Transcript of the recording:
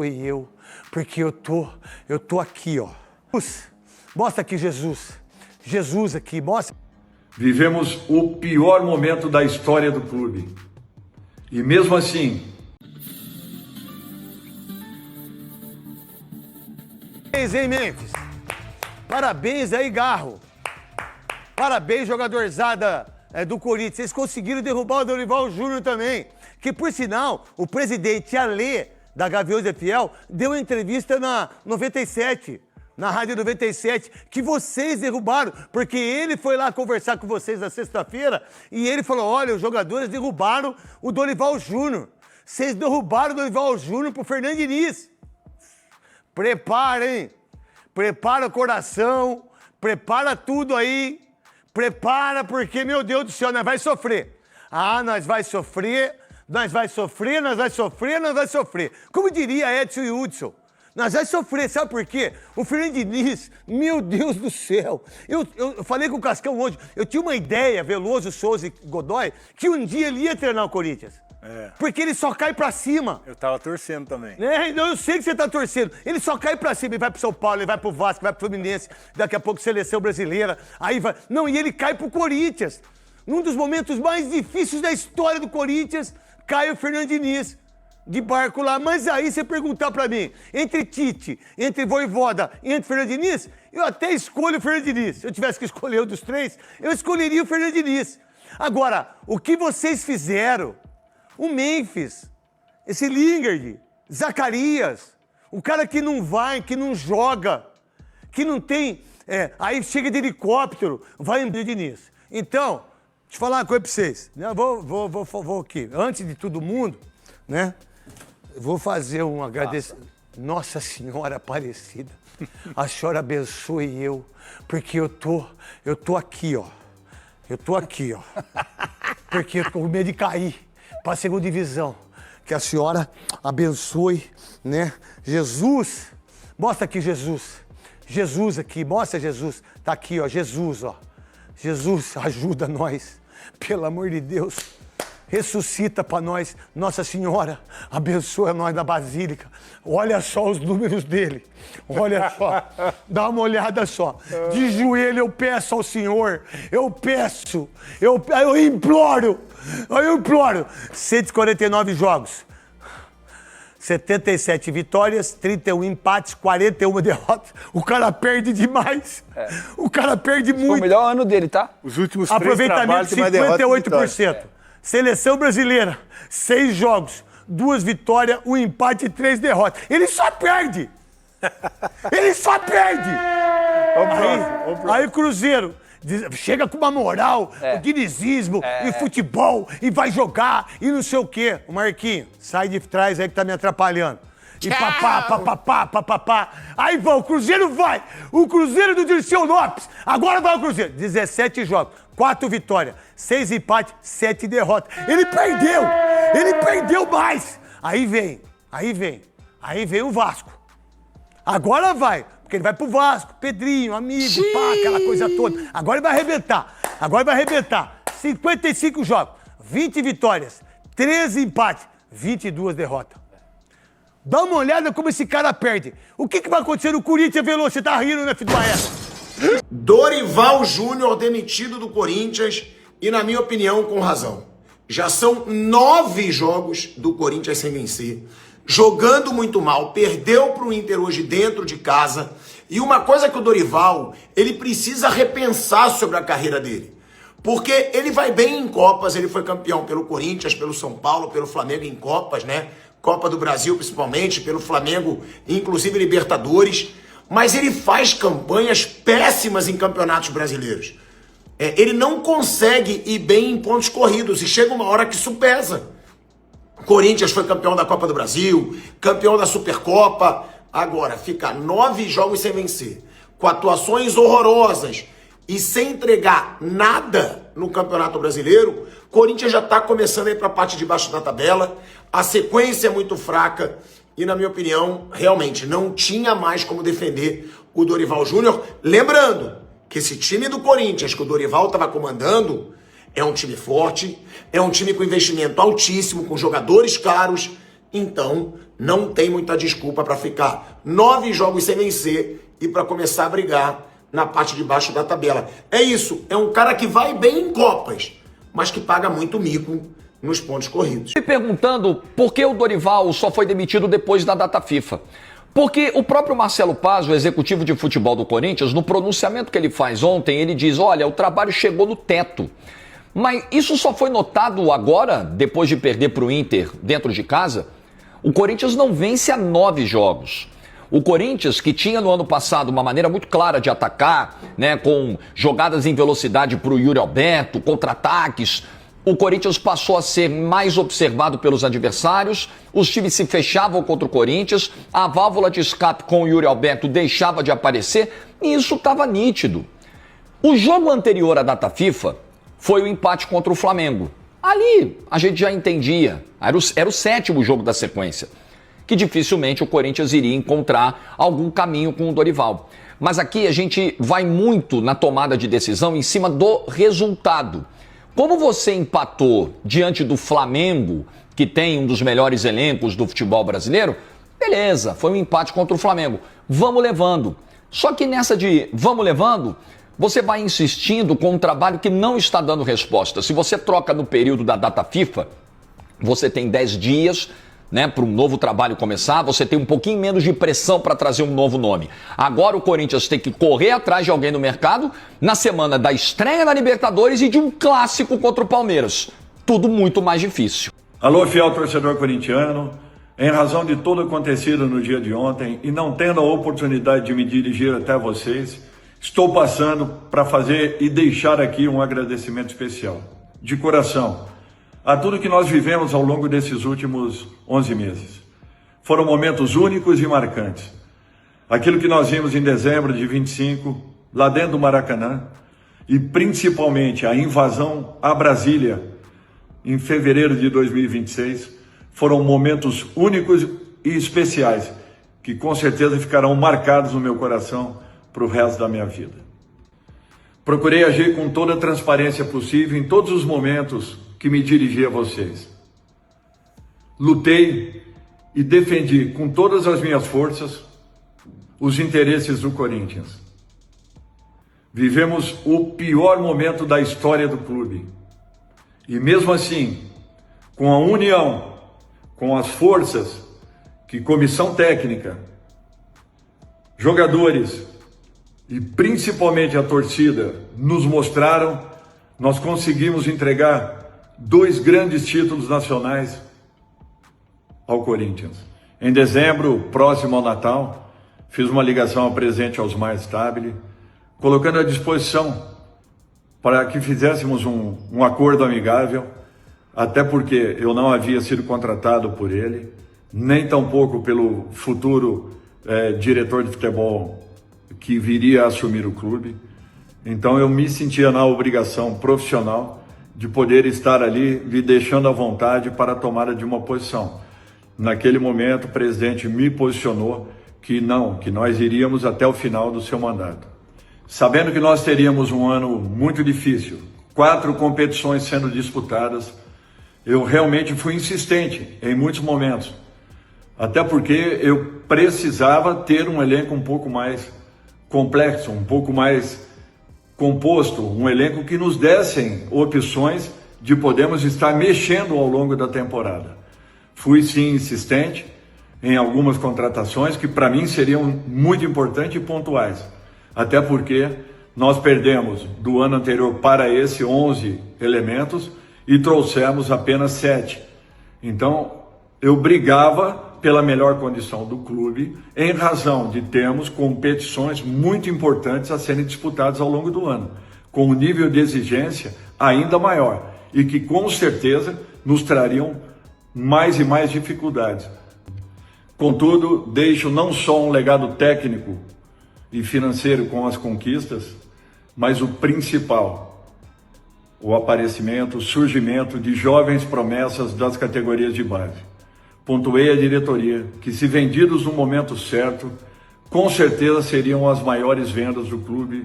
eu, porque eu tô aqui, ó. Mostra aqui Jesus. Jesus aqui, mostra. Vivemos o pior momento da história do clube. E mesmo assim... Parabéns, hein, Memphis? Parabéns aí, Garro. Parabéns, jogadorzada do Corinthians. Vocês conseguiram derrubar o Dorival Júnior também. Que, por sinal, o presidente Alê, da Gaviões é Fiel, deu uma entrevista na 97, na Rádio 97, que vocês derrubaram, porque ele foi lá conversar com vocês na sexta-feira e ele falou, olha, os jogadores derrubaram o Dorival Júnior. Vocês derrubaram o Dorival Júnior pro Fernando Diniz. Preparem, prepara o coração, prepara tudo aí, prepara porque, meu Deus do céu, nós vai sofrer. Ah, nós vai sofrer, nós vai sofrer, nós vai sofrer, nós vai sofrer. Como diria Edson e Hudson, nós vai sofrer, sabe por quê? O Fernando Diniz, meu Deus do céu, eu falei com o Cascão hoje, eu tinha uma ideia, Veloso, Souza e Godoy, que um dia ele ia treinar o Corinthians. É. Porque ele só cai pra cima. Eu tava torcendo também. Então eu sei que você tá torcendo. Ele só cai pra cima, ele vai pro São Paulo, ele vai pro Vasco, vai pro Fluminense, daqui a pouco Seleção Brasileira, aí vai... Não, e ele cai pro Corinthians. Num dos momentos mais difíceis da história do Corinthians, cai o Fernando Diniz de barco lá. Mas aí você perguntar pra mim, entre Tite, entre Vojvoda e entre Fernando Diniz, eu até escolho o Fernando Diniz. Se eu tivesse que escolher um dos três, eu escolheria o Fernando Diniz. Agora, o que vocês fizeram... O Memphis, esse Lingard, Zacarias, o cara que não vai, que não joga, que não tem... aí chega de helicóptero, vai em Diniz. Então, deixa eu falar uma coisa pra vocês. Eu vou aqui. Antes de todo mundo, né? Vou fazer um agradecimento. Nossa Senhora Aparecida, a senhora abençoe eu, porque eu tô aqui, ó. Eu tô aqui, ó. Porque eu tô com medo de cair para a segunda divisão. Que a senhora abençoe, né? Jesus, mostra aqui Jesus. Jesus aqui, mostra Jesus. Tá aqui, ó, Jesus, ó. Jesus, ajuda nós. Pelo amor de Deus. Ressuscita para nós. Nossa Senhora, abençoa nós na Basílica. Olha só os números dele. Olha só. Dá uma olhada só. De joelho eu peço ao Senhor. Eu peço. Eu imploro. 149 jogos. 77 vitórias, 31 empates, 41 derrotas. O cara perde demais. O cara perde muito. Foi o melhor ano dele, tá? Os últimos aproveitamento 58%. Seleção brasileira, 6 jogos, 2 vitórias, 1 empate e 3 derrotas. Ele só perde! Ele só perde! Aí o Cruzeiro chega com uma moral, o dinizismo e futebol, e vai jogar, e não sei o quê. O Marquinhos, sai de trás aí que tá me atrapalhando. E papá. Aí vai, o Cruzeiro vai! O Cruzeiro do Dirceu Lopes! Agora vai o Cruzeiro! 17 jogos, 4 vitórias, 6 empates, 7 derrotas. Ele perdeu! Ele perdeu mais! Aí vem o Vasco. Agora vai, porque ele vai pro Vasco, Pedrinho, amigo, aquela coisa toda. Agora ele vai arrebentar. 55 jogos, 20 vitórias, 13 empates, 22 derrotas. Dá uma olhada como esse cara perde. O que vai acontecer no Corinthians, Veloso? Você tá rindo, né, filho do Maestro? Dorival Júnior demitido do Corinthians e, na minha opinião, com razão. Já são 9 jogos do Corinthians sem vencer. Jogando muito mal, perdeu pro Inter hoje dentro de casa. E uma coisa que o Dorival, ele precisa repensar sobre a carreira dele. Porque ele vai bem em Copas, ele foi campeão pelo Corinthians, pelo São Paulo, pelo Flamengo em Copas, né? Copa do Brasil principalmente, pelo Flamengo, inclusive Libertadores. Mas ele faz campanhas péssimas em campeonatos brasileiros. Ele não consegue ir bem em pontos corridos e chega uma hora que isso pesa. Corinthians foi campeão da Copa do Brasil, campeão da Supercopa. Agora, ficar 9 jogos sem vencer, com atuações horrorosas e sem entregar nada no Campeonato Brasileiro, Corinthians já está começando a ir para a parte de baixo da tabela. A sequência é muito fraca e, na minha opinião, realmente não tinha mais como defender o Dorival Júnior. Lembrando que esse time do Corinthians que o Dorival estava comandando é um time forte, é um time com investimento altíssimo, com jogadores caros, Então, não tem muita desculpa para ficar 9 jogos sem vencer e para começar a brigar na parte de baixo da tabela. É isso, é um cara que vai bem em Copas, mas que paga muito mico nos pontos corridos. Me perguntando por que o Dorival só foi demitido depois da data FIFA. Porque o próprio Marcelo Paz, o executivo de futebol do Corinthians, no pronunciamento que ele faz ontem, ele diz, olha, o trabalho chegou no teto. Mas isso só foi notado agora, depois de perder para o Inter dentro de casa? O Corinthians não vence há 9 jogos. O Corinthians, que tinha no ano passado uma maneira muito clara de atacar, né, com jogadas em velocidade para o Yuri Alberto, contra-ataques, o Corinthians passou a ser mais observado pelos adversários, os times se fechavam contra o Corinthians, a válvula de escape com o Yuri Alberto deixava de aparecer e isso estava nítido. O jogo anterior à data FIFA foi o empate contra o Flamengo. Ali a gente já entendia, era o 7º jogo da sequência, que dificilmente o Corinthians iria encontrar algum caminho com o Dorival. Mas aqui a gente vai muito na tomada de decisão em cima do resultado. Como você empatou diante do Flamengo, que tem um dos melhores elencos do futebol brasileiro, beleza, foi um empate contra o Flamengo. Vamos levando. Só que nessa de vamos levando, você vai insistindo com um trabalho que não está dando resposta. Se você troca no período da data FIFA, você tem 10 dias, né, para um novo trabalho começar, você tem um pouquinho menos de pressão para trazer um novo nome. Agora o Corinthians tem que correr atrás de alguém no mercado na semana da estreia na Libertadores e de um clássico contra o Palmeiras. Tudo muito mais difícil. Alô, fiel torcedor corintiano. Em razão de tudo acontecido no dia de ontem e não tendo a oportunidade de me dirigir até vocês, estou passando para fazer e deixar aqui um agradecimento especial, de coração, a tudo que nós vivemos ao longo desses últimos 11 meses. Foram momentos únicos e marcantes. Aquilo que nós vimos em dezembro de 25, lá dentro do Maracanã, e principalmente a invasão a Brasília, em fevereiro de 2026, foram momentos únicos e especiais, que com certeza ficarão marcados no meu coração para o resto da minha vida. Procurei agir com toda a transparência possível em todos os momentos que me dirigi a vocês. Lutei e defendi com todas as minhas forças os interesses do Corinthians. Vivemos o pior momento da história do clube. E mesmo assim, com a união, com as forças que comissão técnica, jogadores e principalmente a torcida nos mostraram, nós conseguimos entregar 2 grandes títulos nacionais ao Corinthians. Em dezembro, próximo ao Natal, fiz uma ligação ao presidente Osmar Stabile, colocando à disposição para que fizéssemos um acordo amigável, até porque eu não havia sido contratado por ele, nem tampouco pelo futuro diretor de futebol que viria a assumir o clube. Então eu me sentia na obrigação profissional de poder estar ali me deixando à vontade para a tomada de uma posição. Naquele momento o presidente me posicionou que nós iríamos até o final do seu mandato. Sabendo que nós teríamos um ano muito difícil, 4 competições sendo disputadas, eu realmente fui insistente em muitos momentos. Até porque eu precisava ter um elenco um pouco mais complexo, um pouco mais composto, um elenco que nos dessem opções de podermos estar mexendo ao longo da temporada. Fui sim insistente em algumas contratações que para mim seriam muito importantes e pontuais. Até porque nós perdemos do ano anterior para esse 11 elementos e trouxemos apenas 7. Então eu brigava pela melhor condição do clube, em razão de termos competições muito importantes a serem disputadas ao longo do ano, com um nível de exigência ainda maior e que com certeza nos trariam mais e mais dificuldades. Contudo, deixo não só um legado técnico e financeiro com as conquistas, mas o principal, o aparecimento, o surgimento de jovens promessas das categorias de base. Pontuei a diretoria que, se vendidos no momento certo, com certeza seriam as maiores vendas do clube.